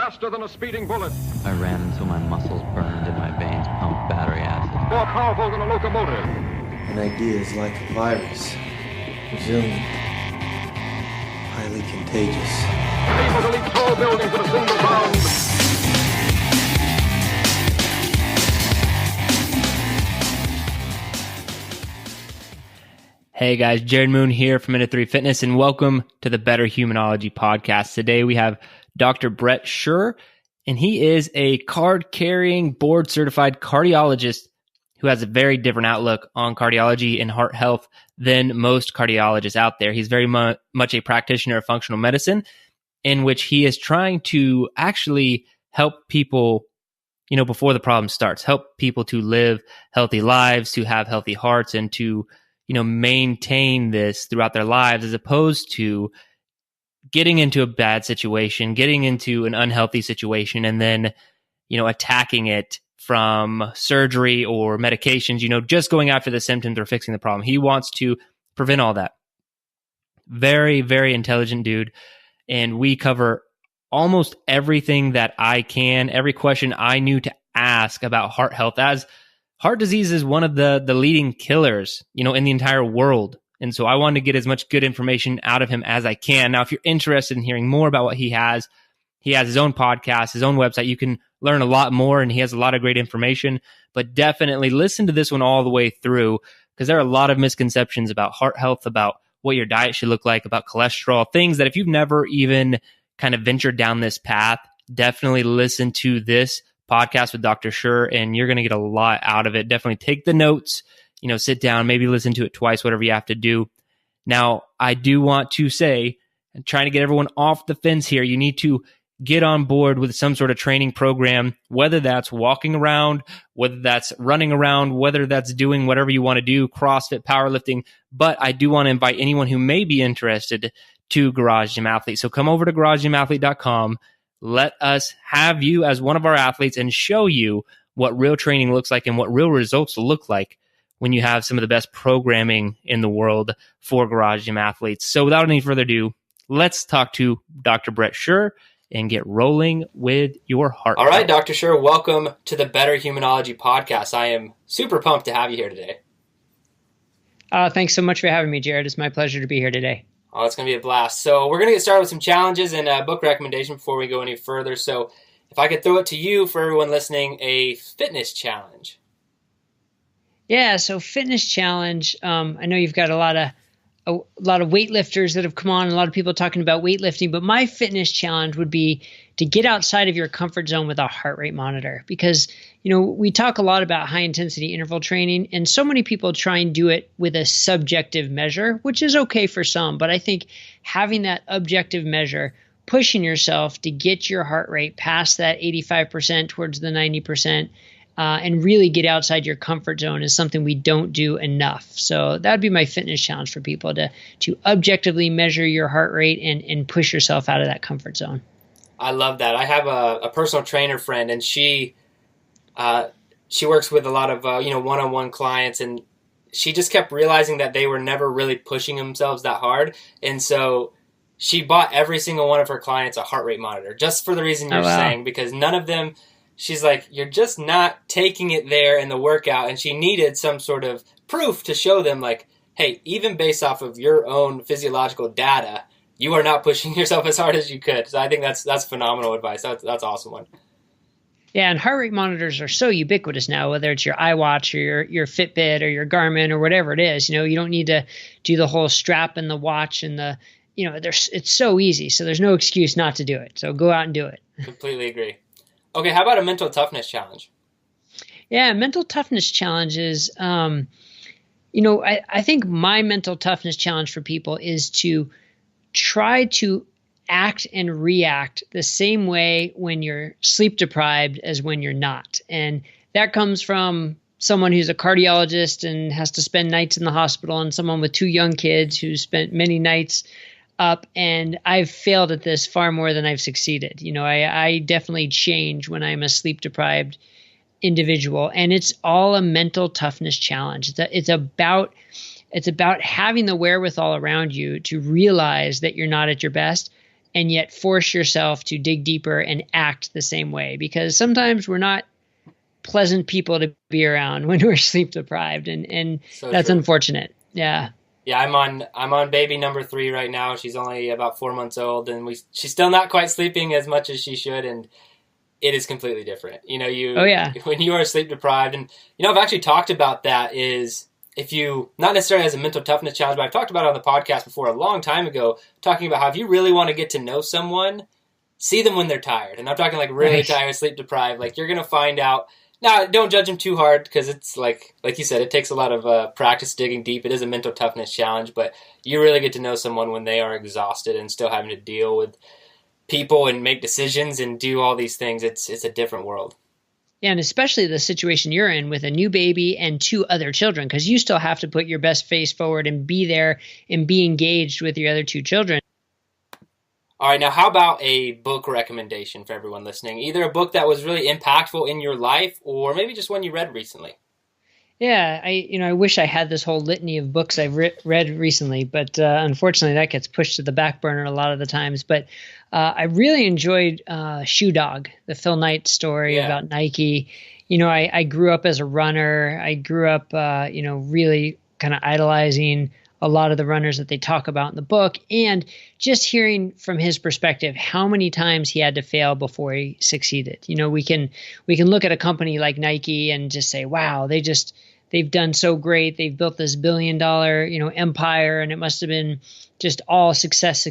faster than a speeding bullet. I ran until my muscles burned and my veins pumped battery acid. More powerful than a locomotive. An idea is like a virus. Resilient. Highly contagious. Able to leap tall buildings in a single bound. Hey guys, Jared Moon here from Minute 3 Fitness, and welcome to the Better Humanology podcast. Today we have Dr. Bret Scher, and he is a card-carrying, board-certified cardiologist who has a very different outlook on cardiology and heart health than most cardiologists out there. He's very much a practitioner of functional medicine, in which he is trying to actually help people, before the problem starts, help people to live healthy lives, to have healthy hearts, and to maintain this throughout their lives, as opposed to getting into a bad situation, getting into an unhealthy situation, and then, attacking it from surgery or medications, just going after the symptoms or fixing the problem. He wants to prevent all that. Very, very intelligent dude. And we cover almost everything that I can, every question I knew to ask about heart health, as heart disease is one of the leading killers, in the entire world. And so I wanted to get as much good information out of him as I can. Now, if you're interested in hearing more about what he has his own podcast, his own website. You can learn a lot more, and he has a lot of great information. But definitely listen to this one all the way through, because there are a lot of misconceptions about heart health, about what your diet should look like, about cholesterol, things that if you've never even kind of ventured down this path, definitely listen to this podcast with Dr. Scher, and you're going to get a lot out of it. Definitely take the notes, sit down, maybe listen to it twice, whatever you have to do. Now, I do want to say, and trying to get everyone off the fence here, you need to get on board with some sort of training program, whether that's walking around, whether that's running around, whether that's doing whatever you want to do, CrossFit, powerlifting. But I do want to invite anyone who may be interested to Garage Gym Athlete. So come over to garagegymathlete.com. Let us have you as one of our athletes and show you what real training looks like and what real results look like when you have some of the best programming in the world for Garage Gym Athletes. So without any further ado, let's talk to Dr. Bret Scher and get rolling with your heart. All right, Dr. Scher, welcome to the Better Humanology podcast. I am super pumped to have you here today. Thanks so much for having me, Jared. It's my pleasure to be here today. Oh, it's going to be a blast. So we're going to get started with some challenges and a book recommendation before we go any further. So if I could throw it to you, for everyone listening, a fitness challenge. Yeah, so fitness challenge. I know you've got a lot of weightlifters that have come on, a lot of people talking about weightlifting, but my fitness challenge would be to get outside of your comfort zone with a heart rate monitor, because, we talk a lot about high intensity interval training, and so many people try and do it with a subjective measure, which is okay for some, but I think having that objective measure, pushing yourself to get your heart rate past that 85% towards the 90%, and really get outside your comfort zone is something we don't do enough. So that'd be my fitness challenge for people, to objectively measure your heart rate and push yourself out of that comfort zone. I love that. I have a personal trainer friend, and she works with a lot of one-on-one clients, and she just kept realizing that they were never really pushing themselves that hard, and so she bought every single one of her clients a heart rate monitor, just for the reason you're saying, because none of them. She's like, you're just not taking it there in the workout. And she needed some sort of proof to show them, like, hey, even based off of your own physiological data, you are not pushing yourself as hard as you could. So I think that's phenomenal advice. That's awesome one. Yeah, and heart rate monitors are so ubiquitous now, whether it's your iWatch or your Fitbit or your Garmin or whatever it is. You don't need to do the whole strap and the watch and the, it's so easy. So there's no excuse not to do it. So go out and do it. Completely agree. Okay, how about a mental toughness challenge? Yeah, mental toughness challenges. I think my mental toughness challenge for people is to try to act and react the same way when you're sleep deprived as when you're not. And that comes from someone who's a cardiologist and has to spend nights in the hospital, and someone with 2 young kids who spent many nights up, and I've failed at this far more than I've succeeded. I definitely change when I'm a sleep deprived individual, and it's all a mental toughness challenge. It's about having the wherewithal around you to realize that you're not at your best and yet force yourself to dig deeper and act the same way, because sometimes we're not pleasant people to be around when we're sleep deprived, and So that's true. unfortunate. Yeah. Yeah, I'm on baby number 3 right now. She's only about 4 months old, and she's still not quite sleeping as much as she should, and it is completely different. Oh, yeah. When you are sleep deprived, and I've actually talked about that, is if you, not necessarily as a mental toughness challenge, but I've talked about it on the podcast before a long time ago, talking about how if you really want to get to know someone, see them when they're tired. And I'm talking like really Right. tired, sleep deprived. Like you're going to find out. Now, don't judge them too hard, because it's like you said, it takes a lot of practice digging deep. It is a mental toughness challenge, but you really get to know someone when they are exhausted and still having to deal with people and make decisions and do all these things. It's a different world. Yeah, and especially the situation you're in with a new baby and 2 other children, because you still have to put your best face forward and be there and be engaged with your other 2 children. All right, now how about a book recommendation for everyone listening? Either a book that was really impactful in your life, or maybe just one you read recently. Yeah, I wish I had this whole litany of books I've read recently, but unfortunately that gets pushed to the back burner a lot of the times. But I really enjoyed Shoe Dog, the Phil Knight story about Nike. I grew up as a runner. I grew up, really kind of idolizing a lot of the runners that they talk about in the book, and just hearing from his perspective how many times he had to fail before he succeeded. We can look at a company like Nike and just say, wow, they've done so great. They've built this $1 billion, empire, and it must have been just all success,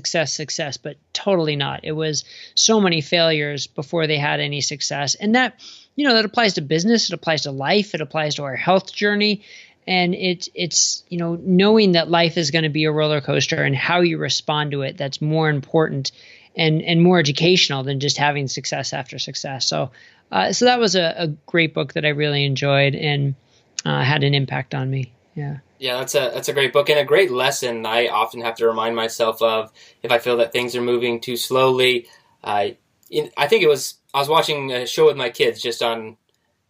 but totally not. It was so many failures before they had any success. And that, that applies to business, it applies to life, it applies to our health journey. And it's knowing that life is going to be a roller coaster, and how you respond to it, that's more important and more educational than just having success after success. So that was a great book that I really enjoyed and had an impact on me. Yeah. Yeah, that's a great book and a great lesson I often have to remind myself of if I feel that things are moving too slowly. I think I was watching a show with my kids just on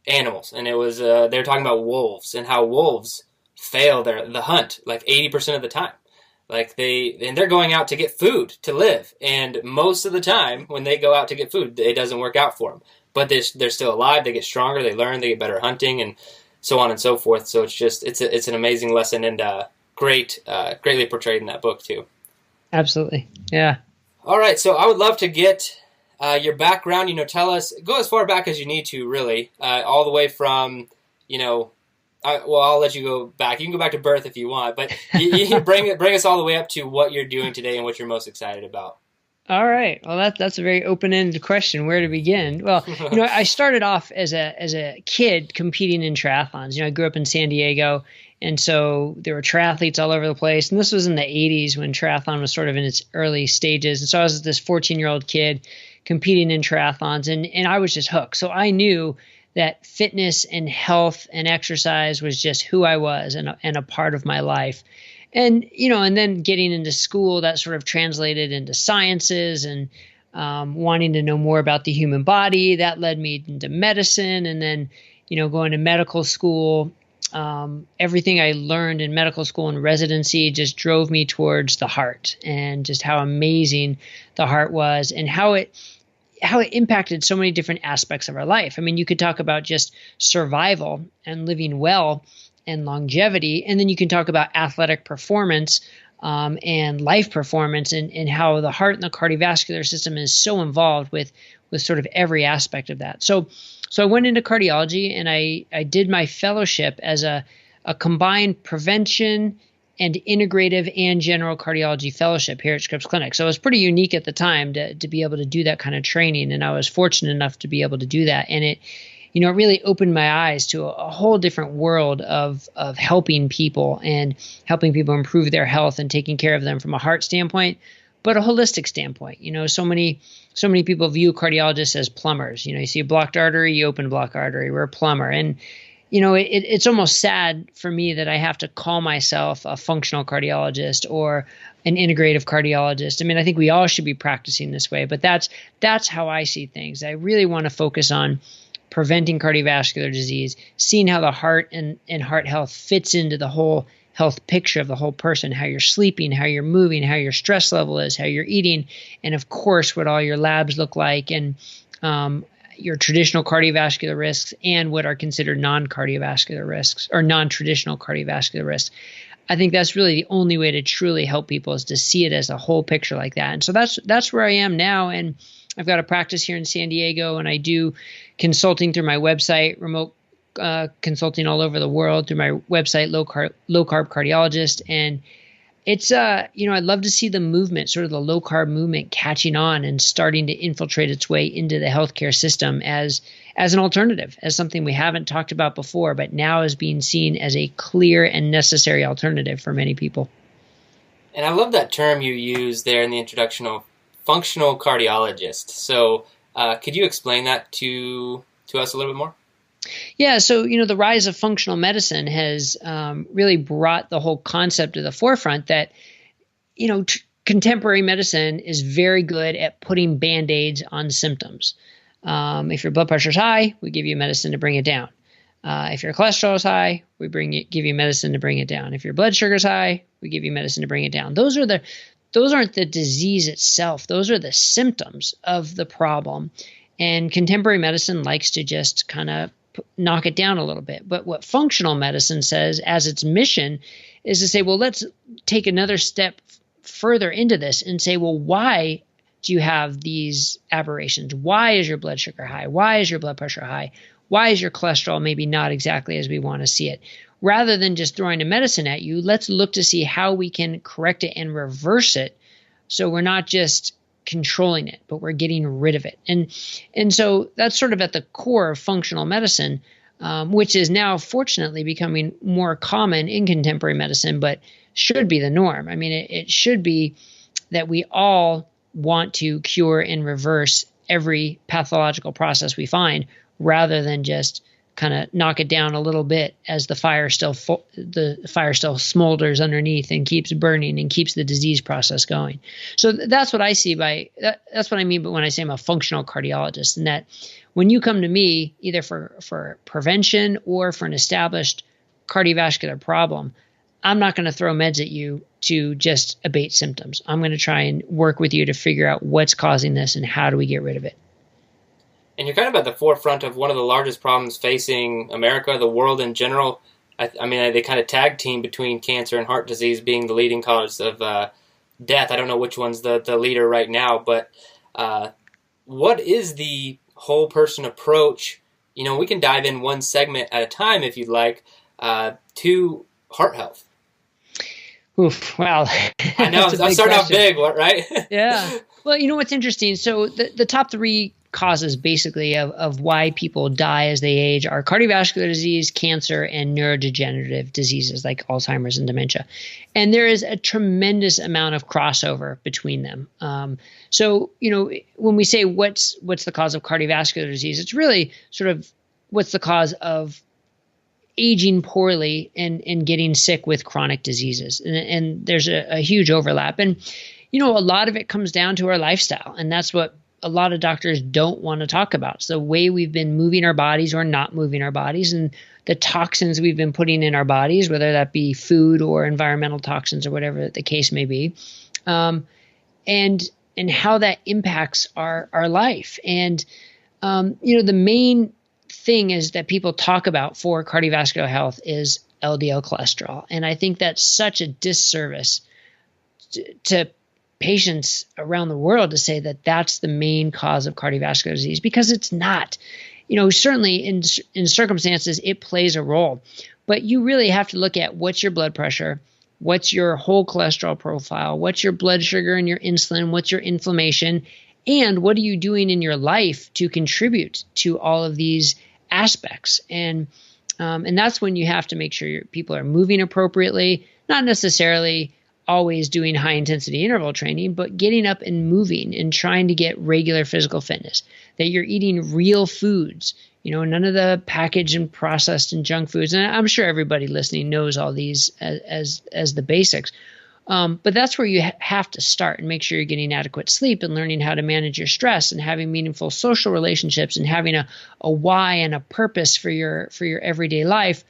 animals, and it was they were talking about wolves and how wolves fail the hunt like 80% of the time. Like they're going out to get food to live, and most of the time when they go out to get food, it doesn't work out for them. But they're still alive. They get stronger. They learn. They get better hunting, and so on and so forth. So it's an amazing lesson, and greatly portrayed in that book too. Absolutely, yeah. All right, so I would love to get your background. Tell us, go as far back as you need to, really, all the way from, I'll let you go back. You can go back to birth if you want, but you bring us all the way up to what you're doing today and what you're most excited about. All right. Well, that's a very open-ended question. Where to begin? Well, I started off as a kid competing in triathlons. I grew up in San Diego, and so there were triathletes all over the place. And this was in the 80s when triathlon was sort of in its early stages. And so I was this 14-year-old kid competing in triathlons, and I was just hooked. So I knew that fitness and health and exercise was just who I was and a part of my life. And, and then getting into school, that sort of translated into sciences and wanting to know more about the human body. That led me into medicine. And then, going to medical school, everything I learned in medical school and residency just drove me towards the heart, and just how amazing the heart was, and how it impacted so many different aspects of our life. I mean, you could talk about just survival and living well and longevity, and then you can talk about athletic performance and life performance, and how the heart and the cardiovascular system is so involved with sort of every aspect of that. So I went into cardiology, and I did my fellowship as a combined prevention and integrative and general cardiology fellowship here at Scripps Clinic. So it was pretty unique at the time to be able to do that kind of training, and I was fortunate enough to be able to do that. And it really opened my eyes to a whole different world of helping people and helping people improve their health and taking care of them from a heart standpoint, but a holistic standpoint. So many people view cardiologists as plumbers. You see a blocked artery, you open a blocked artery. We're a plumber. And it's almost sad for me that I have to call myself a functional cardiologist or an integrative cardiologist. I mean, I think we all should be practicing this way, but that's how I see things. I really want to focus on preventing cardiovascular disease, seeing how the heart and heart health fits into the whole health picture of the whole person, how you're sleeping, how you're moving, how your stress level is, how you're eating, and of course, what all your labs look like, and your traditional cardiovascular risks and what are considered non-cardiovascular risks or non-traditional cardiovascular risks. I think that's really the only way to truly help people, is to see it as a whole picture like that. And so that's where I am now. And I've got a practice here in San Diego, and I do consulting through my website, remote consulting all over the world through my website, Low-Carb Cardiologist. And it's, I'd love to see the movement, sort of the low-carb movement, catching on and starting to infiltrate its way into the healthcare system as an alternative, as something we haven't talked about before, but now is being seen as a clear and necessary alternative for many people. And I love that term you use there in the introduction of functional cardiologist. So could you explain that to us a little bit more? Yeah, so the rise of functional medicine has really brought the whole concept to the forefront that contemporary medicine is very good at putting Band-Aids on symptoms. If your blood pressure is high, we give you medicine to bring it down. If your cholesterol is high, we give you medicine to bring it down. If your blood sugar is high, we give you medicine to bring it down. Those aren't the disease itself. Those are the symptoms of the problem. And contemporary medicine likes to just kind of knock it down a little bit. But what functional medicine says as its mission is to say, well, let's take another step further into this and say, well, why do you have these aberrations? Why is your blood sugar high? Why is your blood pressure high? Why is your cholesterol maybe not exactly as we want to see it? Rather than just throwing a medicine at you, let's look to see how we can correct it and reverse it, so we're not just controlling it, but we're getting rid of it. And so that's sort of at the core of functional medicine, which is now fortunately becoming more common in contemporary medicine, but should be the norm. I mean, it should be that we all want to cure and reverse every pathological process we find, rather than just kind of knock it down a little bit as the fire still smolders underneath and keeps burning and keeps the disease process going. So that's what I see that's what I mean. But when I say I'm a functional cardiologist, and that when you come to me either for prevention or for an established cardiovascular problem, I'm not going to throw meds at you to just abate symptoms. I'm going to try and work with you to figure out what's causing this and how do we get rid of it. And you're kind of at the forefront of one of the largest problems facing America, the world in general. I mean, they kind of tag team between cancer and heart disease being the leading cause of death. I don't know which one's the leader right now, but what is the whole person approach? We can dive in one segment at a time if you'd like, to heart health. Oof, wow. I know, I'm starting out big, right? Yeah. Well, what's interesting? So the top three causes basically of why people die as they age are cardiovascular disease, cancer, and neurodegenerative diseases like Alzheimer's and dementia. And there is a tremendous amount of crossover between them. So, when we say what's the cause of cardiovascular disease, it's really sort of what's the cause of aging poorly and getting sick with chronic diseases. And there's a huge overlap. And, a lot of it comes down to our lifestyle. And that's what a lot of doctors don't want to talk about. It's the way we've been moving our bodies or not moving our bodies, and the toxins we've been putting in our bodies, whether that be food or environmental toxins or whatever the case may be, and how that impacts our life. And, the main thing is that people talk about for cardiovascular health is LDL cholesterol. And I think that's such a disservice to patients around the world to say that that's the main cause of cardiovascular disease, because it's not. Certainly in circumstances it plays a role, but you really have to look at what's your blood pressure, what's your whole cholesterol profile, what's your blood sugar and your insulin, what's your inflammation, and what are you doing in your life to contribute to all of these aspects. And that's when you have to make sure your people are moving appropriately, not necessarily always doing high intensity interval training, but getting up and moving and trying to get regular physical fitness, that you're eating real foods, none of the packaged and processed and junk foods. And I'm sure everybody listening knows all these as the basics. But that's where you have to start and make sure you're getting adequate sleep and learning how to manage your stress and having meaningful social relationships and having a why and a purpose for your everyday life.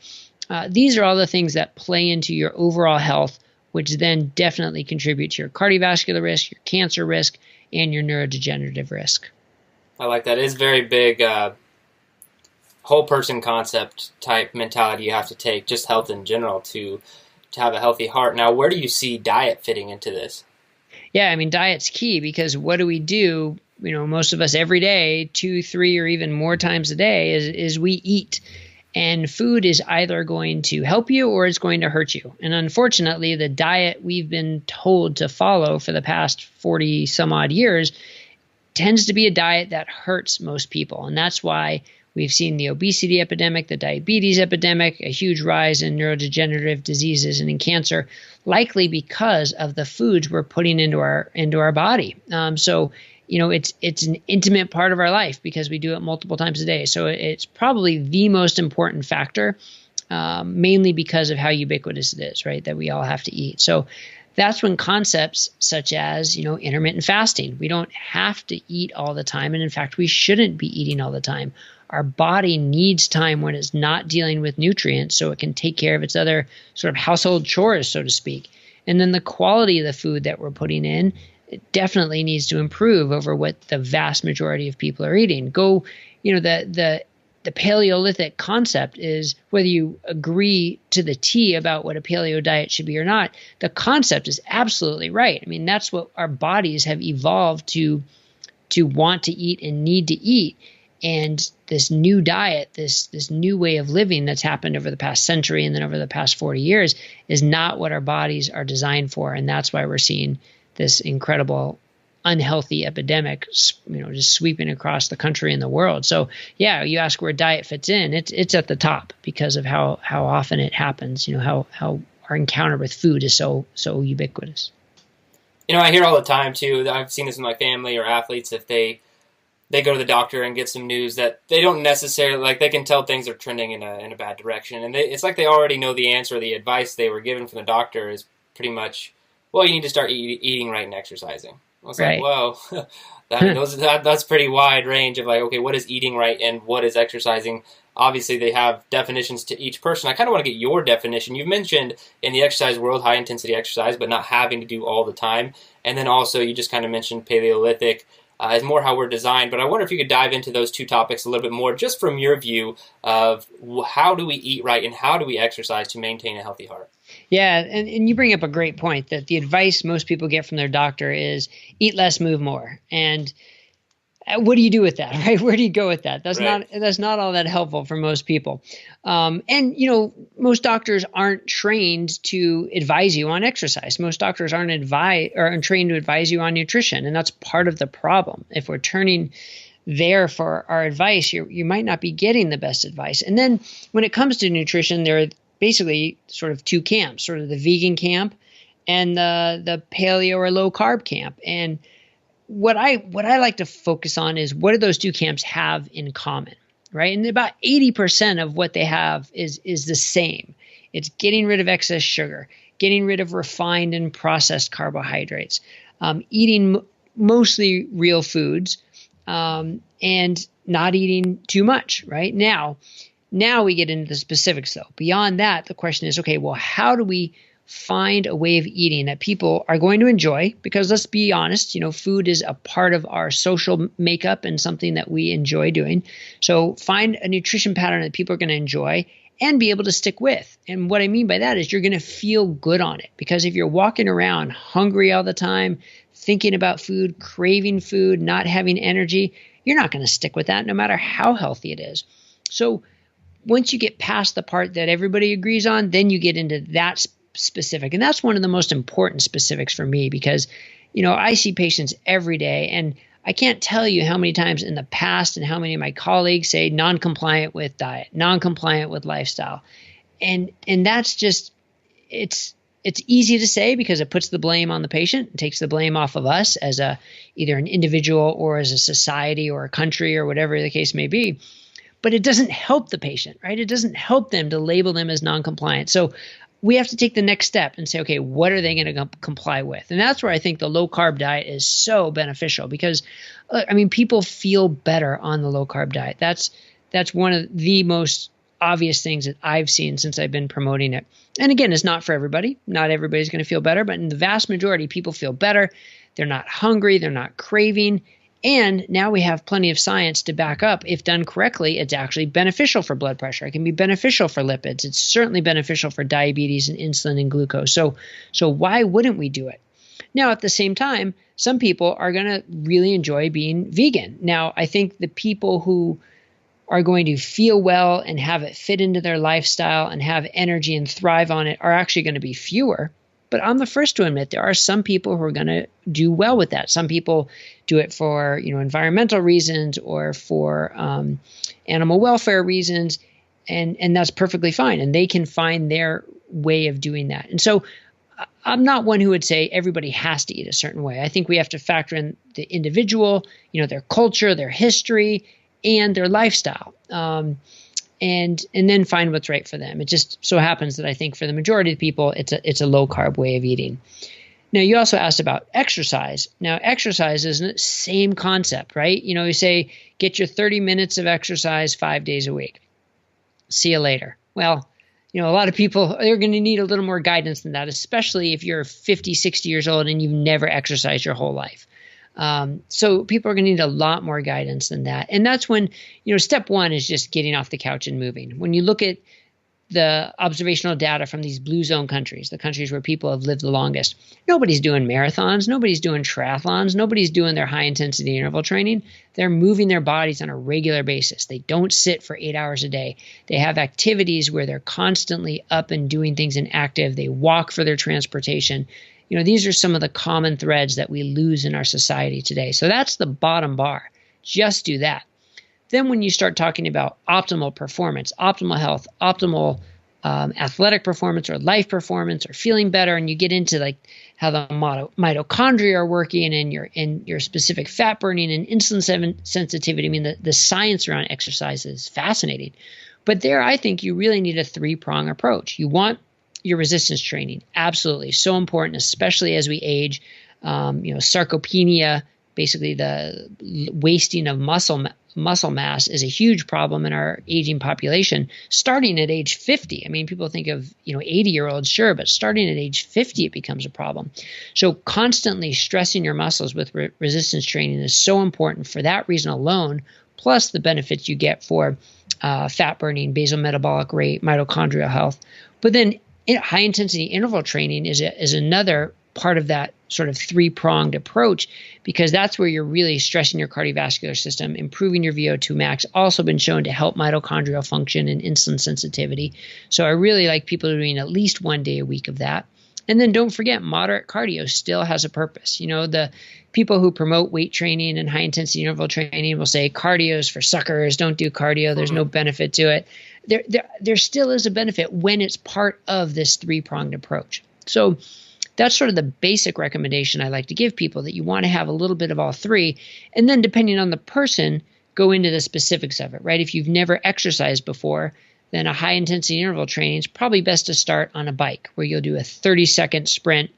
These are all the things that play into your overall health, which then definitely contribute to your cardiovascular risk, your cancer risk, and your neurodegenerative risk. I like that. It's very big whole person concept type mentality you have to take, just health in general, to have a healthy heart. Now, where do you see diet fitting into this? Yeah, I mean, diet's key, because what do we do? Most of us every day, 2, 3, or even more times a day, is we eat. And food is either going to help you or it's going to hurt you. And unfortunately, the diet we've been told to follow for the past 40 some odd years tends to be a diet that hurts most people. And that's why we've seen the obesity epidemic, the diabetes epidemic, a huge rise in neurodegenerative diseases and in cancer, likely because of the foods we're putting into our body. It's an intimate part of our life because we do it multiple times a day. So it's probably the most important factor, mainly because of how ubiquitous it is, right? That we all have to eat. So that's when concepts such as, intermittent fasting, we don't have to eat all the time. And in fact, we shouldn't be eating all the time. Our body needs time when it's not dealing with nutrients so it can take care of its other sort of household chores, so to speak. And then the quality of the food that we're putting in, it definitely needs to improve over what the vast majority of people are eating. The Paleolithic concept is, whether you agree to the T about what a paleo diet should be or not, the concept is absolutely right. I mean, that's what our bodies have evolved to want to eat and need to eat. And this new diet, this new way of living that's happened over the past century and then over the past 40 years is not what our bodies are designed for. And that's why we're seeing this incredible unhealthy epidemic, just sweeping across the country and the world. So yeah, you ask where diet fits in, it's at the top because of how often it happens, how our encounter with food is so ubiquitous. I hear all the time too, I've seen this in my family or athletes, if they go to the doctor and get some news that they don't necessarily, they can tell things are trending in a bad direction. And it's like they already know the answer. The advice they were given from the doctor is pretty much, well, you need to start eating right and exercising. I was right. Like, whoa, that's pretty wide range of okay, what is eating right and what is exercising? Obviously, they have definitions to each person. I kind of want to get your definition. You've mentioned in the exercise world, high-intensity exercise, but not having to do all the time. And then also, you just kind of mentioned Paleolithic is more how we're designed. But I wonder if you could dive into those two topics a little bit more, just from your view of how do we eat right and how do we exercise to maintain a healthy heart? Yeah, and you bring up a great point that the advice most people get from their doctor is eat less, move more. And what do you do with that, right? Where do you go with that? That's not all that helpful for most people. Most doctors aren't trained to advise you on exercise. Most doctors aren't trained to advise you on nutrition, and that's part of the problem. If we're turning there for our advice, you might not be getting the best advice. And then when it comes to nutrition, there are basically sort of two camps, sort of the vegan camp and the paleo or low carb camp. And what I like to focus on is, what do those two camps have in common, right? And about 80% of what they have is the same. It's getting rid of excess sugar, getting rid of refined and processed carbohydrates, eating mostly real foods, and not eating too much, right? Now we get into the specifics, though. Beyond that, the question is, okay, well, how do we find a way of eating that people are going to enjoy? Because let's be honest, food is a part of our social makeup and something that we enjoy doing. So find a nutrition pattern that people are going to enjoy and be able to stick with. And what I mean by that is you're going to feel good on it. Because if you're walking around hungry all the time, thinking about food, craving food, not having energy, you're not going to stick with that no matter how healthy it is. So once you get past the part that everybody agrees on, then you get into that specific. And that's one of the most important specifics for me because, I see patients every day, and I can't tell you how many times in the past and how many of my colleagues say non-compliant with diet, non-compliant with lifestyle. And that's just, it's easy to say because it puts the blame on the patient. It takes the blame off of us as either an individual or as a society or a country or whatever the case may be. But it doesn't help the patient, right? It doesn't help them to label them as non-compliant. So we have to take the next step and say, okay, what are they going to comply with? And that's where I think the low-carb diet is so beneficial because, people feel better on the low-carb diet. That's one of the most obvious things that I've seen since I've been promoting it. And again, it's not for everybody. Not everybody's going to feel better, but in the vast majority, people feel better. They're not hungry. They're not craving. And now we have plenty of science to back up. If done correctly, it's actually beneficial for blood pressure. It can be beneficial for lipids. It's certainly beneficial for diabetes and insulin and glucose. So why wouldn't we do it? Now, at the same time, some people are going to really enjoy being vegan. Now, I think the people who are going to feel well and have it fit into their lifestyle and have energy and thrive on it are actually going to be fewer. But I'm the first to admit there are some people who are going to do well with that. Some people do it for environmental reasons or for animal welfare reasons, and that's perfectly fine. And they can find their way of doing that. And so I'm not one who would say everybody has to eat a certain way. I think we have to factor in the individual, their culture, their history, and their lifestyle, and then find what's right for them. It just so happens that I think for the majority of people, it's a low carb way of eating. Now, you also asked about exercise. Now, exercise is the same concept, right? You say get your 30 minutes of exercise 5 days a week. See you later. Well, a lot of people, they're going to need a little more guidance than that, especially if you're 50, 60 years old and you've never exercised your whole life. So people are going to need a lot more guidance than that. And that's when, step one is just getting off the couch and moving. When you look at the observational data from these blue zone countries, the countries where people have lived the longest, nobody's doing marathons, nobody's doing triathlons, nobody's doing their high intensity interval training. They're moving their bodies on a regular basis. They don't sit for 8 hours a day. They have activities where they're constantly up and doing things and active. They walk for their transportation. These are some of the common threads that we lose in our society today. So that's the bottom bar. Just do that. Then when you start talking about optimal performance, optimal health, optimal athletic performance or life performance or feeling better, and you get into like how the mitochondria are working and your specific fat burning and insulin sensitivity. I mean, the science around exercise is fascinating. But there, I think you really need a three-prong approach. You want your resistance training, absolutely, so important, especially as we age. Sarcopenia, basically the wasting of muscle mass, is a huge problem in our aging population, starting at age 50. I mean, people think of 80-year-olds, sure, but starting at age 50, it becomes a problem. So constantly stressing your muscles with resistance training is so important for that reason alone, plus the benefits you get for fat burning, basal metabolic rate, mitochondrial health. But then high intensity interval training is another part of that sort of three-pronged approach, because that's where you're really stressing your cardiovascular system, improving your VO2 max, also been shown to help mitochondrial function and insulin sensitivity. So I really like people doing at least 1 day a week of that. And then don't forget, moderate cardio still has a purpose. The people who promote weight training and high intensity interval training will say cardio is for suckers, don't do cardio, there's no benefit to it. There still is a benefit when it's part of this three-pronged approach. So that's sort of the basic recommendation I like to give people, that you want to have a little bit of all three. And then depending on the person, go into the specifics of it, right? If you've never exercised before, then a high intensity interval training is probably best to start on a bike, where you'll do a 30-second sprint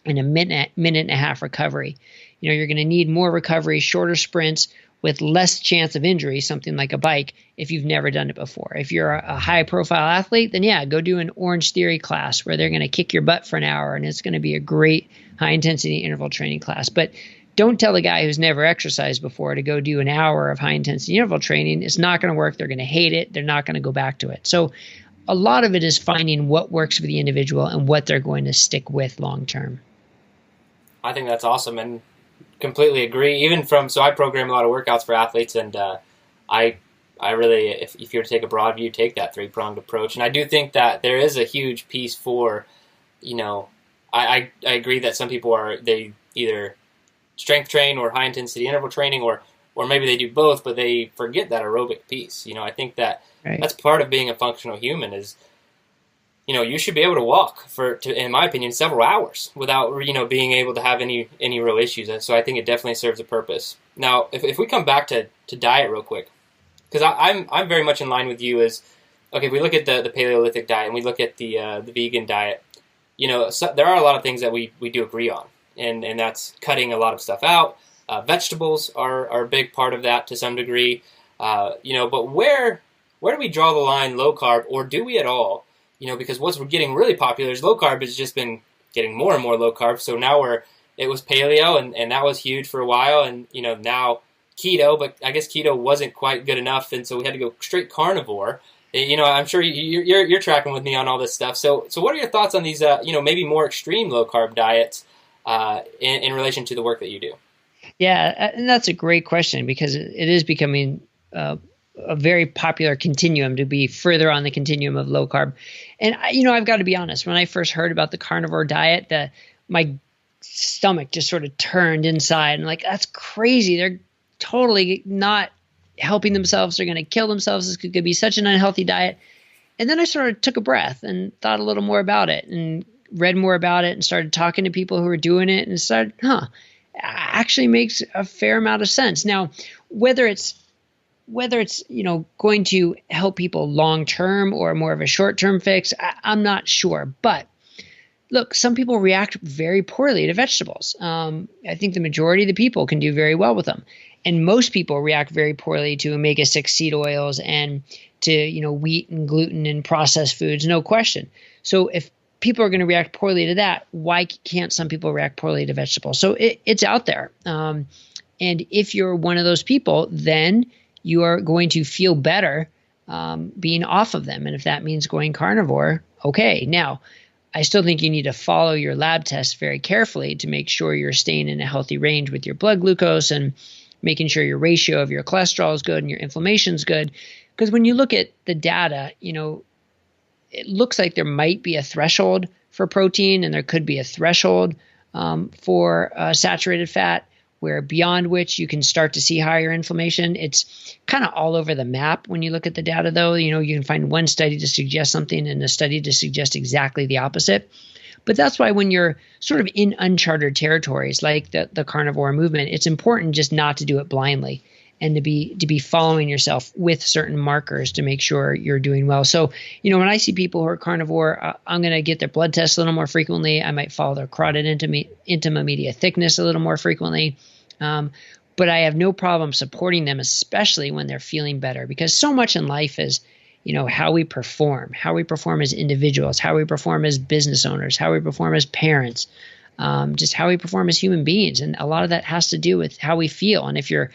and a minute and a half recovery. You're going to need more recovery, shorter sprints with less chance of injury, something like a bike, if you've never done it before. If you're a high-profile athlete, then yeah, go do an Orange Theory class where they're going to kick your butt for an hour, and it's going to be a great high-intensity interval training class. But don't tell a guy who's never exercised before to go do an hour of high-intensity interval training. It's not going to work. They're going to hate it. They're not going to go back to it. So a lot of it is finding what works for the individual and what they're going to stick with long-term. I think that's awesome, and completely agree. So I program a lot of workouts for athletes, and I really, if you were to take a broad view, take that three-pronged approach. And I do think that there is a huge piece for, I agree that some people they either strength train or high intensity interval training, or maybe they do both, but they forget that aerobic piece. I think that That's part of being a functional human is, you should be able to walk in my opinion, several hours without, being able to have any real issues. And so I think it definitely serves a purpose. Now, if we come back to diet real quick, because I'm very much in line with you as, okay, if we look at the Paleolithic diet and we look at the vegan diet, there are a lot of things that we do agree on, and that's cutting a lot of stuff out. Vegetables are a big part of that to some degree, but where where do we draw the line low carb, or do we at all? Because what's getting really popular is low carb has just been getting more and more low carb. So now it was paleo, and that was huge for a while, and now keto, but I guess keto wasn't quite good enough, and so we had to go straight carnivore. I'm sure you're tracking with me on all this stuff. So what are your thoughts on these, maybe more extreme low carb diets in relation to the work that you do? Yeah, and that's a great question, because it is becoming a very popular continuum to be further on the continuum of low carb. And I've got to be honest, when I first heard about the carnivore diet, my stomach just sort of turned inside, and like, that's crazy. They're totally not helping themselves. They're going to kill themselves. This could be such an unhealthy diet. And then I sort of took a breath and thought a little more about it, and read more about it, and started talking to people who were doing it, and started, actually makes a fair amount of sense. Now, whether it's going to help people long term or more of a short term fix, I'm not sure. But look, some people react very poorly to vegetables. I think the majority of the people can do very well with them. And most people react very poorly to omega-6 seed oils and to, wheat and gluten and processed foods, no question. So if people are going to react poorly to that, why can't some people react poorly to vegetables? So it's out there. And if you're one of those people, then you are going to feel better being off of them. And if that means going carnivore, okay. Now, I still think you need to follow your lab tests very carefully to make sure you're staying in a healthy range with your blood glucose and making sure your ratio of your cholesterol is good and your inflammation is good. Because when you look at the data, it looks like there might be a threshold for protein, and there could be a threshold for saturated fat, where beyond which you can start to see higher inflammation. It's kind of all over the map when you look at the data, though. You can find one study to suggest something and a study to suggest exactly the opposite. But that's why when you're sort of in uncharted territories like the carnivore movement, it's important just not to do it blindly, and to be following yourself with certain markers to make sure you're doing well. So, when I see people who are carnivore, I'm going to get their blood tests a little more frequently. I might follow their carotid intima media thickness a little more frequently. But I have no problem supporting them, especially when they're feeling better, because so much in life is, how we perform as individuals, how we perform as business owners, how we perform as parents, just how we perform as human beings. And a lot of that has to do with how we feel. And if you're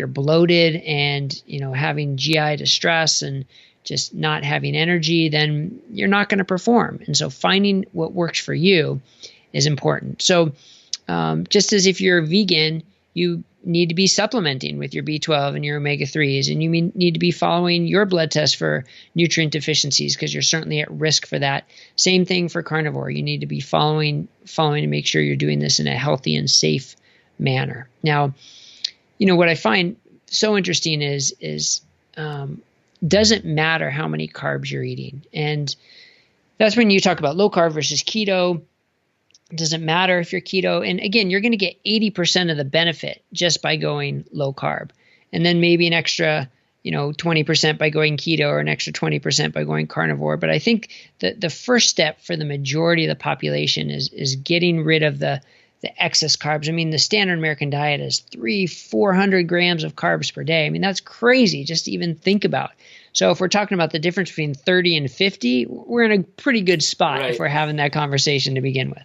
bloated and, having GI distress and just not having energy, then you're not going to perform. And so finding what works for you is important. So, just as if you're a vegan, you need to be supplementing with your B12 and your omega-3s, and you need to be following your blood test for nutrient deficiencies, because you're certainly at risk for that. Same thing for carnivore. You need to be following to make sure you're doing this in a healthy and safe manner. Now, what I find so interesting is doesn't matter how many carbs you're eating. And that's when you talk about low carb versus keto. It doesn't matter if you're keto. And again, you're going to get 80% of the benefit just by going low carb. And then maybe an extra, 20% by going keto, or an extra 20% by going carnivore. But I think that the first step for the majority of the population is getting rid of the excess carbs. I mean, the standard American diet is 300-400 grams of carbs per day. I mean, that's crazy just to even think about. So if we're talking about the difference between 30 and 50, we're in a pretty good spot, right, if we're having that conversation to begin with.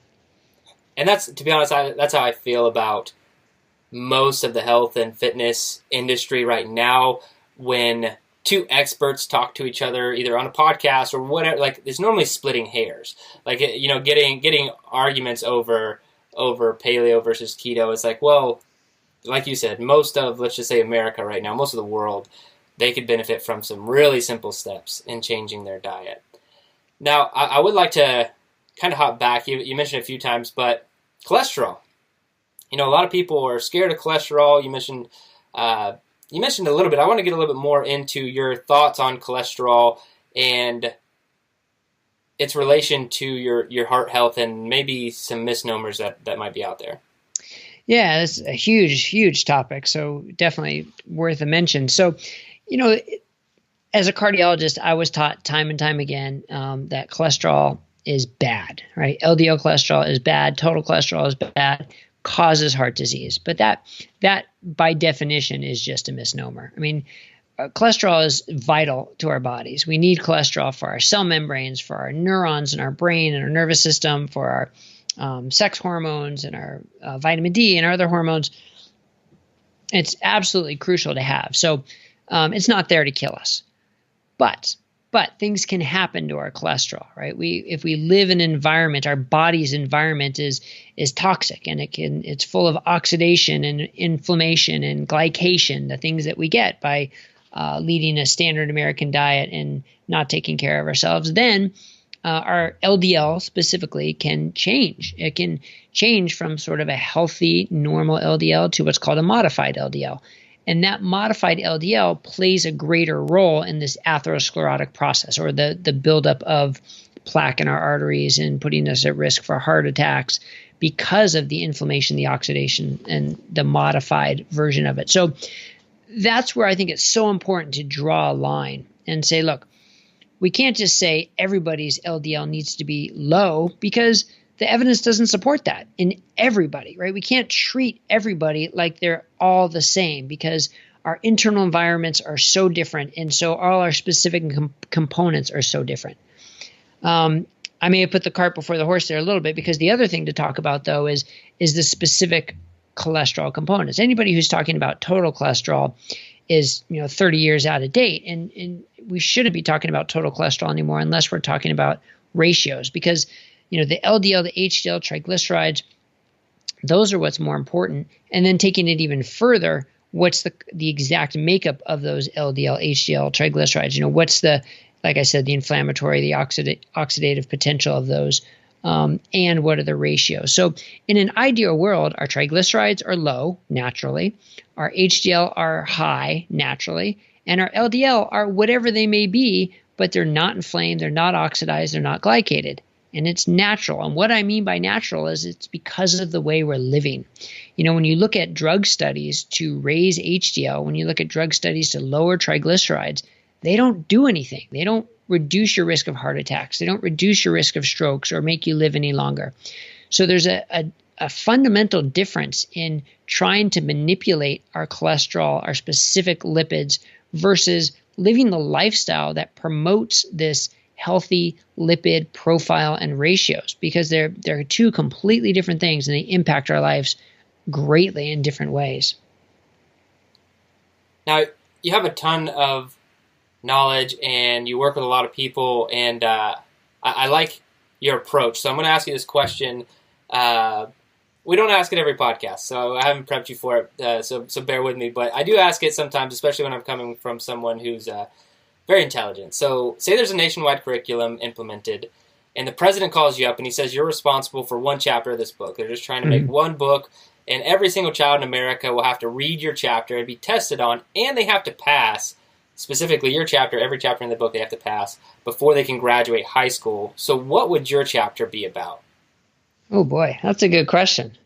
And that's, to be honest, that's how I feel about most of the health and fitness industry right now. When two experts talk to each other, either on a podcast or whatever, like, it's normally splitting hairs. Like, getting arguments over paleo versus keto. It's like, well, like you said, most of, let's just say, America right now, most of the world, they could benefit from some really simple steps in changing their diet. Now, I would like to kind of hop back. You mentioned a few times, but cholesterol. A lot of people are scared of cholesterol. You mentioned a little bit. I want to get a little bit more into your thoughts on cholesterol and its relation to your heart health, and maybe some misnomers that might be out there. Yeah, that's a huge topic. So definitely worth a mention. So, as a cardiologist, I was taught time and time again that cholesterol is bad, right? LDL cholesterol is bad. Total cholesterol is bad, causes heart disease. But that by definition is just a misnomer. I mean, cholesterol is vital to our bodies. We need cholesterol for our cell membranes, for our neurons in our brain and our nervous system, for our sex hormones and our vitamin D and our other hormones. It's absolutely crucial to have. So it's not there to kill us. But things can happen to our cholesterol, right? If we live in an environment, our body's environment is toxic, and it's full of oxidation and inflammation and glycation, the things that we get by leading a standard American diet and not taking care of ourselves. Then our LDL specifically can change. It can change from sort of a healthy, normal LDL to what's called a modified LDL. And that modified LDL plays a greater role in this atherosclerotic process, or the buildup of plaque in our arteries and putting us at risk for heart attacks because of the inflammation, the oxidation, and the modified version of it. So that's where I think it's so important to draw a line and say, look, we can't just say everybody's LDL needs to be low, because the evidence doesn't support that in everybody, right? We can't treat everybody like they're all the same, because our internal environments are so different, and so all our specific components are so different. I may have put the cart before the horse there a little bit, because the other thing to talk about, though, is the specific cholesterol components. Anybody who's talking about total cholesterol is 30 years out of date, and we shouldn't be talking about total cholesterol anymore unless we're talking about ratios, because the LDL, the HDL, triglycerides, those are what's more important. And then taking it even further, what's the exact makeup of those LDL, HDL, triglycerides? What's like I said, the inflammatory, the oxidative potential of those, and what are the ratios? So in an ideal world, our triglycerides are low naturally, our HDL are high naturally, and our LDL are whatever they may be, but they're not inflamed, they're not oxidized, they're not glycated. And it's natural. And what I mean by natural is it's because of the way we're living. When you look at drug studies to raise HDL, when you look at drug studies to lower triglycerides, they don't do anything. They don't reduce your risk of heart attacks. They don't reduce your risk of strokes or make you live any longer. So there's a fundamental difference in trying to manipulate our cholesterol, our specific lipids, versus living the lifestyle that promotes this healthy lipid profile and ratios, because they're two completely different things, and they impact our lives greatly in different ways. Now, you have a ton of knowledge, and you work with a lot of people, and I like your approach. So I'm going to ask you this question. We don't ask it every podcast, so I haven't prepped you for it, so bear with me. But I do ask it sometimes, especially when I'm coming from someone who's very intelligent. So say there's a nationwide curriculum implemented, and the president calls you up and he says you're responsible for one chapter of this book. They're just trying to make one book, and every single child in America will have to read your chapter and be tested on, and they have to pass, specifically your chapter, every chapter in the book they have to pass before they can graduate high school. So what would your chapter be about? Oh boy, that's a good question.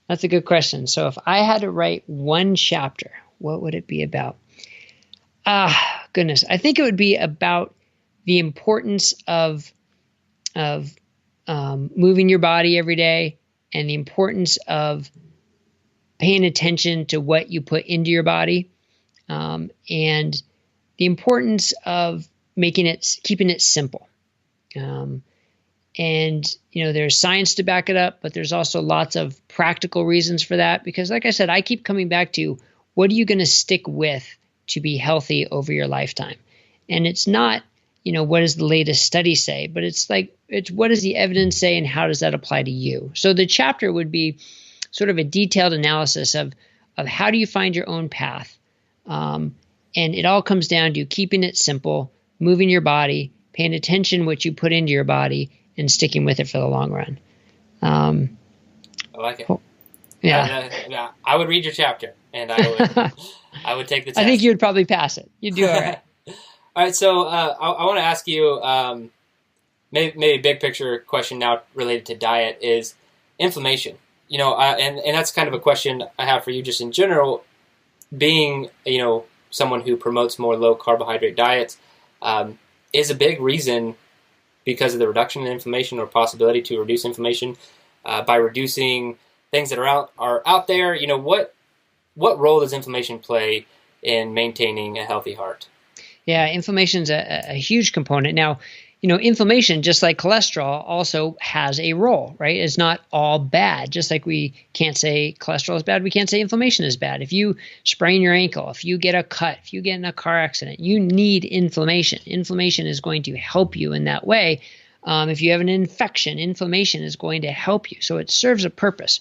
That's a good question. So if I had to write one chapter, what would it be about? Goodness, I think it would be about the importance of moving your body every day, and the importance of paying attention to what you put into your body, and the importance of keeping it simple. And there's science to back it up, but there's also lots of practical reasons for that, because like I said, I keep coming back to, what are you going to stick with to be healthy over your lifetime? And it's not, what does the latest study say, but it's what does the evidence say, and how does that apply to you? So the chapter would be sort of a detailed analysis of how do you find your own path. And it all comes down to keeping it simple, moving your body, paying attention what you put into your body, and sticking with it for the long run. I like it. Yeah. I would read your chapter, and I would take the test. I think you would probably pass it. You'd do all right. All right, so I want to ask you, maybe a big picture question now related to diet is inflammation. And that's kind of a question I have for you just in general, being, someone who promotes more low carbohydrate diets, is a big reason because of the reduction in inflammation, or possibility to reduce inflammation by reducing things that are out there. What role does inflammation play in maintaining a healthy heart. Yeah, inflammation is a huge component. Now, inflammation, just like cholesterol, also has a role, right? It's not all bad. Just like we can't say cholesterol is bad, we can't say inflammation is bad. If you sprain your ankle, if you get a cut, if you get in a car accident, you need inflammation. Inflammation is going to help you in that way. If you have an infection, inflammation is going to help you. So it serves a purpose.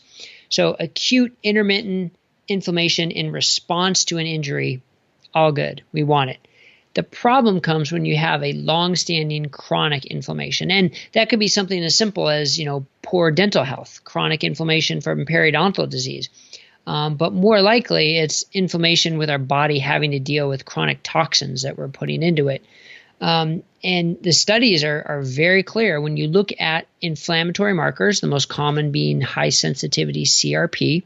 So acute intermittent inflammation in response to an injury, all good. We want it. The problem comes when you have a long-standing chronic inflammation. And that could be something as simple as, poor dental health, chronic inflammation from periodontal disease. But more likely, it's inflammation with our body having to deal with chronic toxins that we're putting into it. And the studies are very clear. When you look at inflammatory markers, the most common being high sensitivity CRP,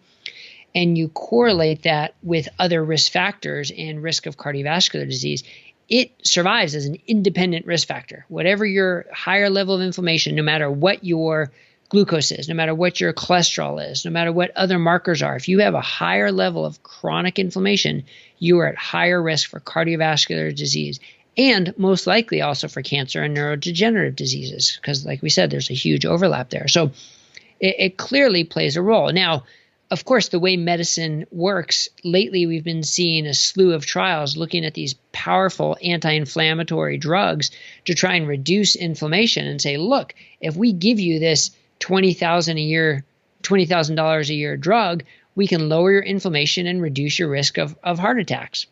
and you correlate that with other risk factors and risk of cardiovascular disease, it survives as an independent risk factor. Whatever your higher level of inflammation, no matter what your glucose is, no matter what your cholesterol is, no matter what other markers are, if you have a higher level of chronic inflammation, you are at higher risk for cardiovascular disease and most likely also for cancer and neurodegenerative diseases because, like we said, there's a huge overlap there. So it clearly plays a role. Now, of course, the way medicine works, lately we've been seeing a slew of trials looking at these powerful anti-inflammatory drugs to try and reduce inflammation and say, look, if we give you this $20,000 a year drug, we can lower your inflammation and reduce your risk of heart attacks.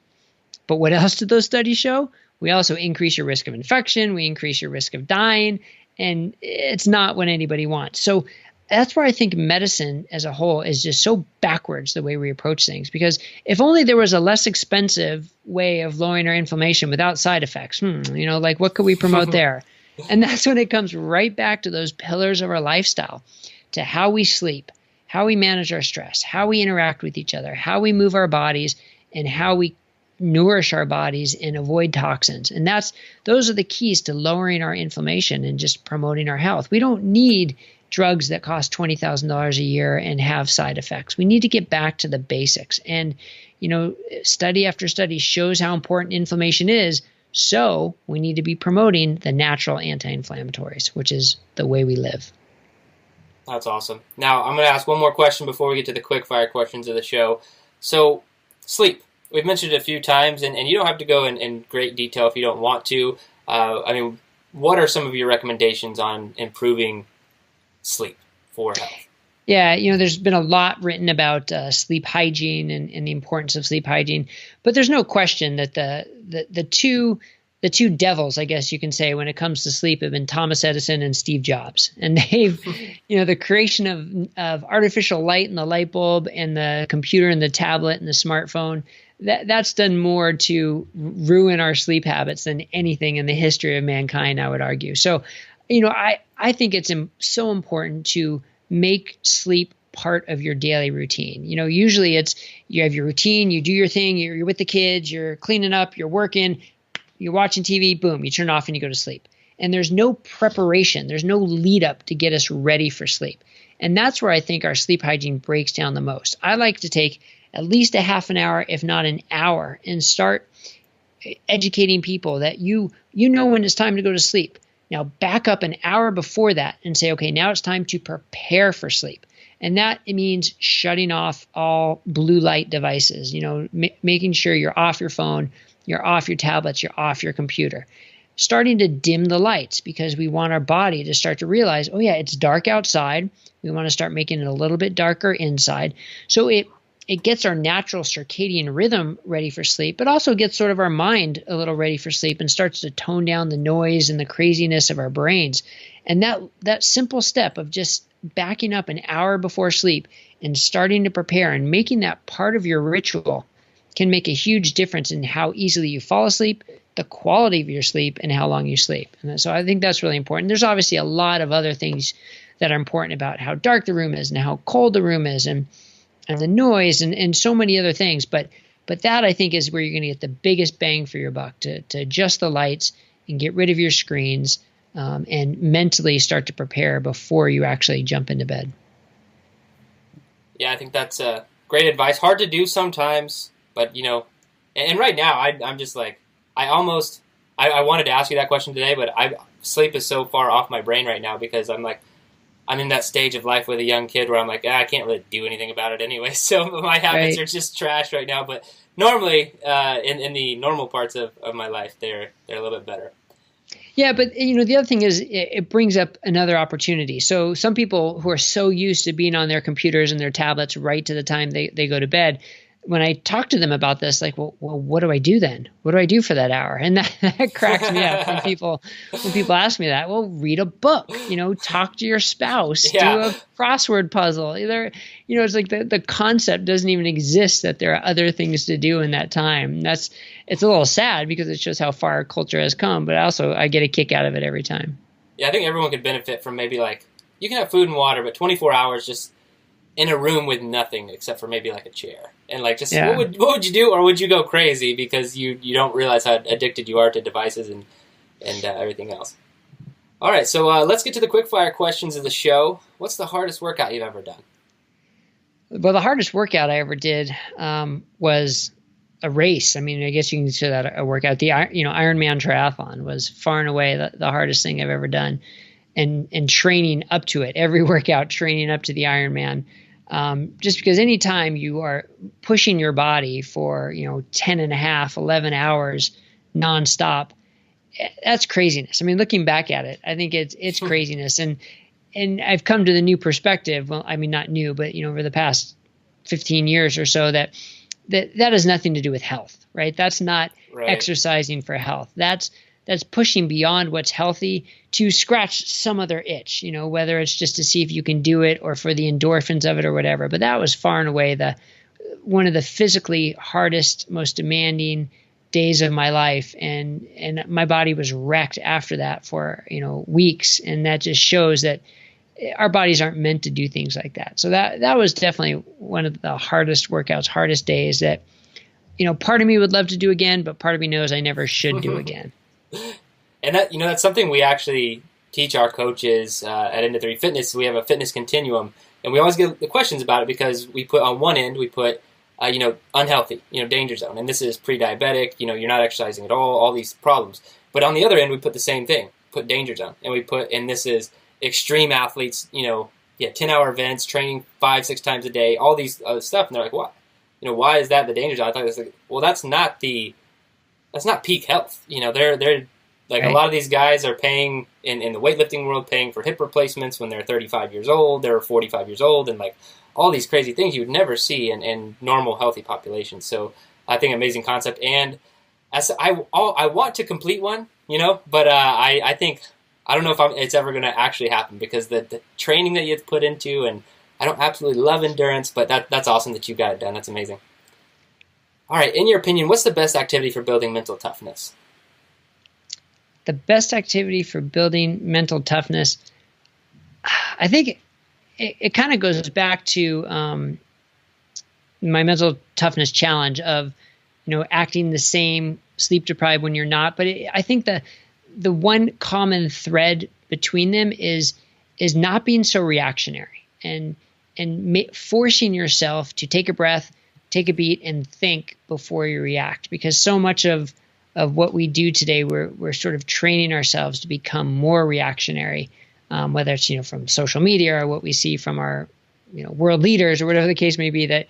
But what else did those studies show? We also increase your risk of infection, we increase your risk of dying, and it's not what anybody wants. So that's where I think medicine as a whole is just so backwards the way we approach things. Because if only there was a less expensive way of lowering our inflammation without side effects, like what could we promote there? And that's when it comes right back to those pillars of our lifestyle, to how we sleep, how we manage our stress, how we interact with each other, how we move our bodies, and how we nourish our bodies and avoid toxins. And those are the keys to lowering our inflammation and just promoting our health. We don't need drugs that cost $20,000 a year and have side effects. We need to get back to the basics. And, study after study shows how important inflammation is. So we need to be promoting the natural anti-inflammatories, which is the way we live. That's awesome. Now, I'm going to ask one more question before we get to the quick fire questions of the show. So, sleep. We've mentioned it a few times, and you don't have to go in great detail if you don't want to. What are some of your recommendations on improving sleep for health? Yeah, there's been a lot written about sleep hygiene and the importance of sleep hygiene, but there's no question that the two devils, I guess you can say, when it comes to sleep have been Thomas Edison and Steve Jobs. And they've, the creation of artificial light in the light bulb and the computer and the tablet and the smartphone, that's done more to ruin our sleep habits than anything in the history of mankind, I would argue. So, I think it's so important to make sleep part of your daily routine. Usually it's you have your routine, you do your thing, you're with the kids, you're cleaning up, you're working, you're watching TV, boom, you turn off and you go to sleep. And there's no preparation, there's no lead up to get us ready for sleep. And that's where I think our sleep hygiene breaks down the most. I like to take at least a half an hour, if not an hour, and start educating people that you know when it's time to go to sleep. Now back up an hour before that and say, okay, now it's time to prepare for sleep. And that means shutting off all blue light devices, making sure you're off your phone, you're off your tablets, you're off your computer. Starting to dim the lights because we want our body to start to realize, oh yeah, it's dark outside. We want to start making it a little bit darker inside. So it gets our natural circadian rhythm ready for sleep, but also gets sort of our mind a little ready for sleep and starts to tone down the noise and the craziness of our brains. And that simple step of just backing up an hour before sleep and starting to prepare and making that part of your ritual can make a huge difference in how easily you fall asleep, the quality of your sleep, and how long you sleep. And so I think that's really important. There's obviously a lot of other things that are important about how dark the room is and how cold the room is and the noise and so many other things. But that, I think, is where you're going to get the biggest bang for your buck, to adjust the lights and get rid of your screens and mentally start to prepare before you actually jump into bed. Yeah, I think that's great advice. Hard to do sometimes, but, And right now, I'm just like, I wanted to ask you that question today, but sleep is so far off my brain right now because I'm in that stage of life with a young kid where I'm like, I can't really do anything about it anyway. So my habits are just trash right now. But normally, in the normal parts of my life, they're a little bit better. Yeah, but the other thing is it brings up another opportunity. So some people who are so used to being on their computers and their tablets right to the time they go to bed, when I talk to them about this, like, well, what do I do then? What do I do for that hour? And that cracks me up when people ask me that. Well, read a book, talk to your spouse, do a crossword puzzle. It's like the concept doesn't even exist that there are other things to do in that time. It's a little sad because it shows how far our culture has come, but also I get a kick out of it every time. Yeah, I think everyone could benefit from maybe like, you can have food and water, but 24 hours just in a room with nothing except for maybe like a chair. And like, just what would you do, or would you go crazy because you don't realize how addicted you are to devices and everything else? All right, so let's get to the quickfire questions of the show. What's the hardest workout you've ever done? Well, the hardest workout I ever did was a race. I mean, I guess you can consider that a workout. The Ironman triathlon was far and away the hardest thing I've ever done, and training up to it. Every workout, training up to the Ironman. Just because anytime you are pushing your body for 10 and a half, 11 hours nonstop, that's craziness. I mean, looking back at it, I think it's craziness. And I've come to the new perspective. Well, I mean, not new, but over the past 15 years or so, that has nothing to do with health, right? That's not exercising for health. That's pushing beyond what's healthy to scratch some other itch, whether it's just to see if you can do it or for the endorphins of it or whatever. But that was far and away one of the physically hardest, most demanding days of my life. And my body was wrecked after that for, weeks. And that just shows that our bodies aren't meant to do things like that. So that was definitely one of the hardest workouts, hardest days that, part of me would love to do again, but part of me knows I never should do again. And that that's something we actually teach our coaches at End3 Fitness. We have a fitness continuum, and we always get the questions about it because we put on one end unhealthy, danger zone, and this is pre-diabetic. You're not exercising at all these problems. But on the other end, we put the same thing, put danger zone, and this is extreme athletes. 10-hour events, training 5-6 times a day, all these other stuff, and they're like, what? Why is that the danger zone? I thought it was like, well, that's not peak health. They're like a lot of these guys are paying in the weightlifting world, paying for hip replacements when they're 35 years old, they're 45 years old, and like all these crazy things you would never see in normal healthy populations. So I think amazing concept. And as I want to complete one, but I think, I don't know if it's ever going to actually happen because the training that you have to put into, and I don't absolutely love endurance, but that's awesome that you got it done. That's amazing. All right, in your opinion, what's the best activity for building mental toughness? The best activity for building mental toughness, I think it kind of goes back to my mental toughness challenge of, acting the same, sleep deprived when you're not. But I think the one common thread between them is not being so reactionary and forcing yourself to take a breath, take a beat, and think before you react. Because so much of what we do today, we're sort of training ourselves to become more reactionary, whether it's from social media or what we see from our world leaders or whatever the case may be. That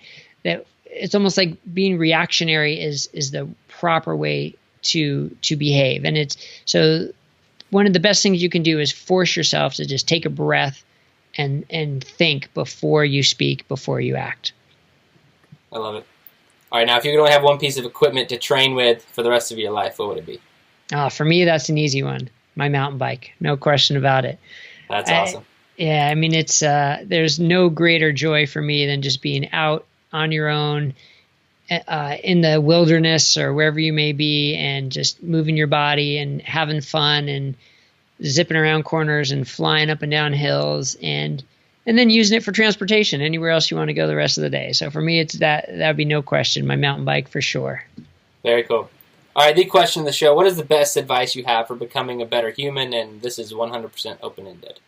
it's almost like being reactionary is the proper way to behave. And it's so one of the best things you can do is force yourself to just take a breath and think before you speak, before you act. I love it. All right, now if you could only have one piece of equipment to train with for the rest of your life, what would it be? For me, that's an easy one. My mountain bike, no question about it. That's awesome. Yeah, I mean, it's there's no greater joy for me than just being out on your own in the wilderness or wherever you may be, and just moving your body and having fun and zipping around corners and flying up and down hills and then using it for transportation anywhere else you want to go the rest of the day. So for me, it's that would be no question, my mountain bike for sure. Very cool. All right, the question of the show, what is the best advice you have for becoming a better human? And this is 100% open-ended.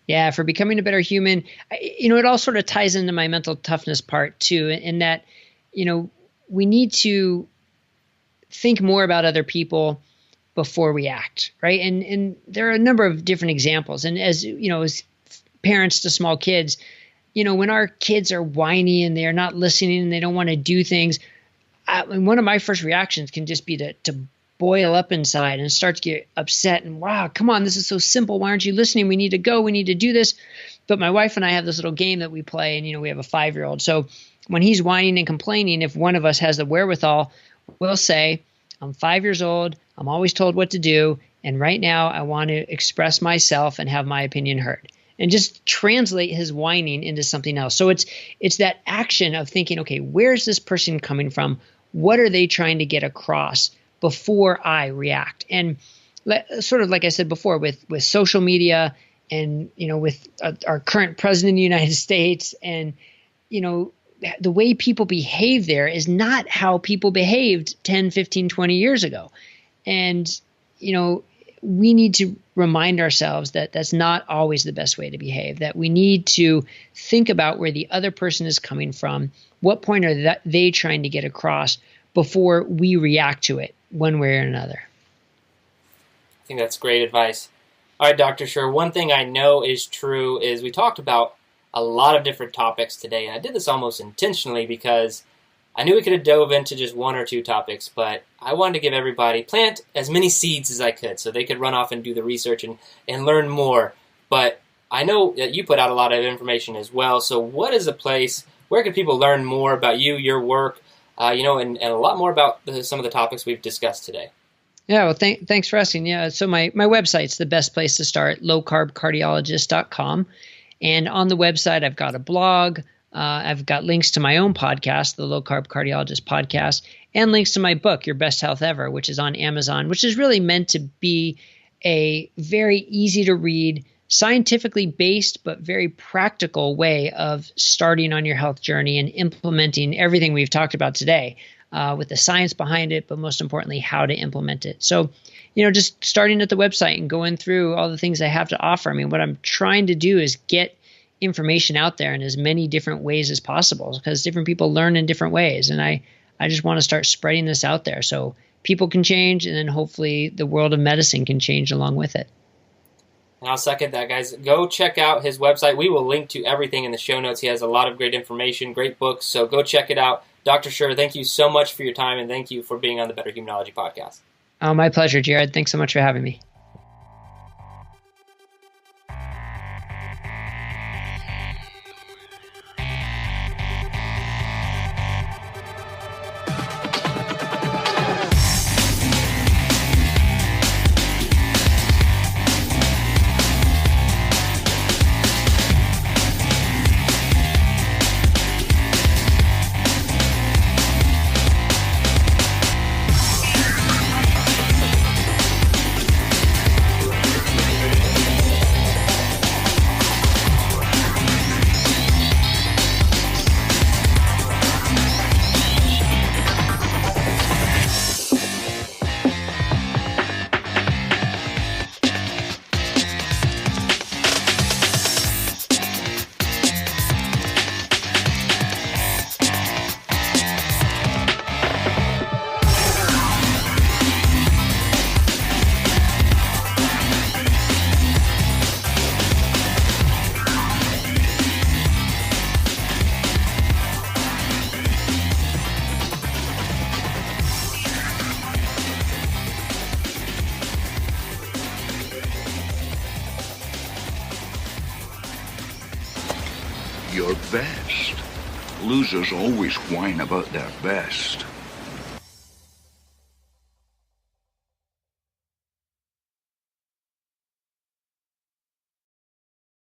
Yeah, for becoming a better human, it all sort of ties into my mental toughness part too, in that, we need to think more about other people before we act, right? And there are a number of different examples. And as parents to small kids, when our kids are whiny and they're not listening and they don't want to do things, one of my first reactions can just be to boil up inside and start to get upset and, wow, come on, this is so simple. Why aren't you listening? We need to go. We need to do this. But my wife and I have this little game that we play, and, we have a 5-year-old. So when he's whining and complaining, if one of us has the wherewithal, we'll say, I'm 5 years old. I'm always told what to do. And right now I want to express myself and have my opinion heard, and just translate his whining into something else. So it's that action of thinking, okay, where's this person coming from? What are they trying to get across before I react? And sort of like I said before, with social media and, with our current president of the United States, and, the way people behave there is not how people behaved 10, 15, 20 years ago. And, we need to remind ourselves that that's not always the best way to behave, that we need to think about where the other person is coming from, what point are they trying to get across before we react to it one way or another. I think that's great advice. All right, Dr. Scher, one thing I know is true is we talked about a lot of different topics today, and I did this almost intentionally because I knew we could have dove into just one or two topics, but I wanted to give everybody, plant as many seeds as I could so they could run off and do the research and learn more. But I know that you put out a lot of information as well, so what is a place, where can people learn more about you, your work, and a lot more about some of the topics we've discussed today? Yeah, well, thanks for asking. Yeah, so my website's the best place to start, lowcarbcardiologist.com. And on the website, I've got a blog. I've got links to my own podcast, the Low-Carb Cardiologist podcast, and links to my book, Your Best Health Ever, which is on Amazon, which is really meant to be a very easy to read, scientifically based, but very practical way of starting on your health journey and implementing everything we've talked about today, with the science behind it, but most importantly, how to implement it. So, just starting at the website and going through all the things I have to offer. I mean, what I'm trying to do is get information out there in as many different ways as possible, because different people learn in different ways. And I just want to start spreading this out there so people can change, and then hopefully the world of medicine can change along with it. And I'll second that, guys. Go check out his website. We will link to everything in the show notes. He has a lot of great information, great books, so go check it out. Dr. Scher, thank you so much for your time, and thank you for being on the Better Humanology podcast. Oh, my pleasure, Jared. Thanks so much for having me. Your best. Losers always whine about their best.